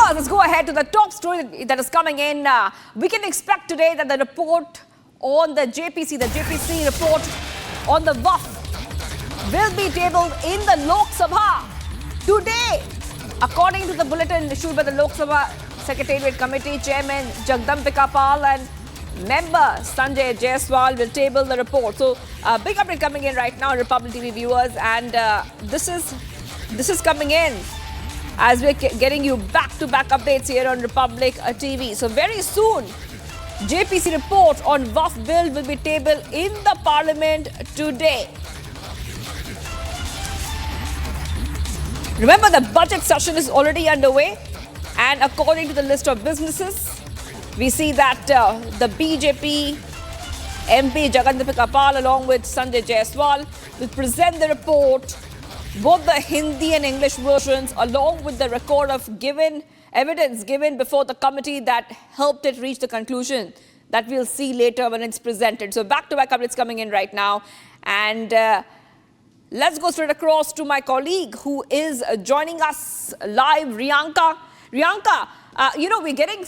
viewers, let's go ahead to the top story that is coming in. We can expect today that the report on the JPC report on the WAF will be tabled in the Lok Sabha today. According to the bulletin issued by the Lok Sabha Secretariat Committee, Chairman Jagdambika Pal and member Sanjay Jaiswal will table the report. So, big update coming in right now, Republic TV viewers, and this is coming in as we're getting you back-to-back updates here on Republic TV. So very soon, JPC report on WAF bill will be tabled in the Parliament today. Remember, the budget session is already underway, and according to the list of businesses, we see that the BJP MP Jagdambika Pal along with Sanjay Jaiswal will present the report, both the Hindi and English versions, along with the record of evidence given before the committee that helped it reach the conclusion that we'll see later when it's presented. So back-to-back updates coming in right now. And let's go straight across to my colleague who is joining us live, Riyanka. Riyanka, we're getting,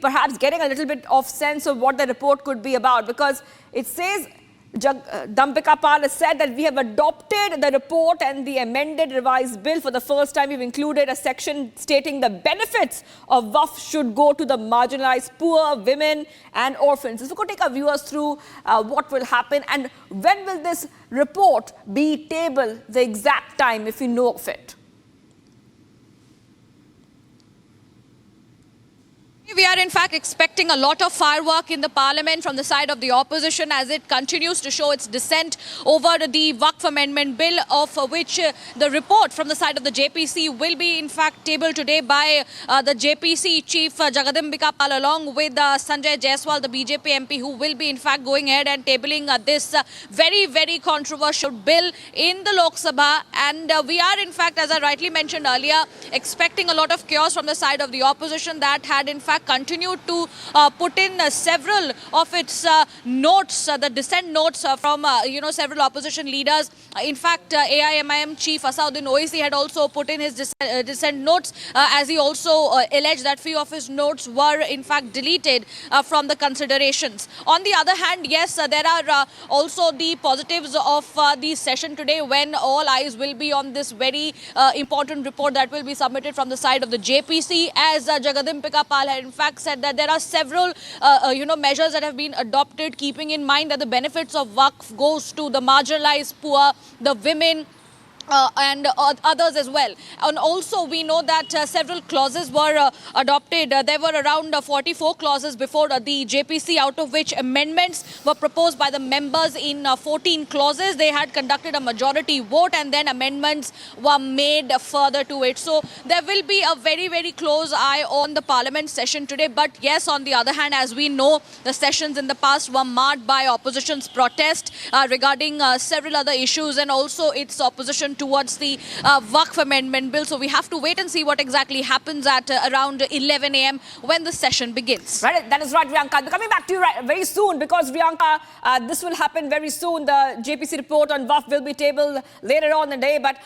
perhaps getting a little bit of sense of what the report could be about, because it says Jagdambika Pal has said that we have adopted the report and the amended revised bill. For the first time, we've included a section stating the benefits of WAF should go to the marginalized, poor, women and orphans. So we could take our viewers through what will happen and when will this report be tabled, the exact time, if you know of it. We are in fact expecting a lot of firework in the parliament from the side of the opposition as it continues to show its dissent over the Waqf Amendment Bill, of which the report from the side of the JPC will be in fact tabled today by the JPC chief Jagdambika Pal along with Sanjay Jaiswal, the BJP MP, who will be in fact going ahead and tabling this very, very controversial bill in the Lok Sabha. And we are in fact, as I rightly mentioned earlier, expecting a lot of chaos from the side of the opposition that had in fact continued to put in several of its notes, the dissent notes from several opposition leaders. In fact, AIMIM chief Asauddin Owaisi had also put in his dissent notes, as he also alleged that few of his notes were in fact deleted from the considerations. On the other hand, yes, there are also the positives of the session today, when all eyes will be on this very important report that will be submitted from the side of the JPC, as Jagdambika Pal had in fact said that there are several measures that have been adopted, keeping in mind that the benefits of Waqf goes to the marginalized, poor, the women, and others as well. And also we know that several clauses were adopted. There were around 44 clauses before the JPC, out of which amendments were proposed by the members in 14 clauses. They had conducted a majority vote and then amendments were made further to it. So there will be a very, very close eye on the parliament session today. But yes, on the other hand, as we know, the sessions in the past were marred by opposition's protest regarding several other issues, and also its opposition towards the Waqf Amendment Bill. So we have to wait and see what exactly happens at around 11 a.m. when the session begins. Right, that is right, Riyanka. Coming back to you very soon, because Riyanka, this will happen very soon. The JPC report on WAF will be tabled later on in the day. But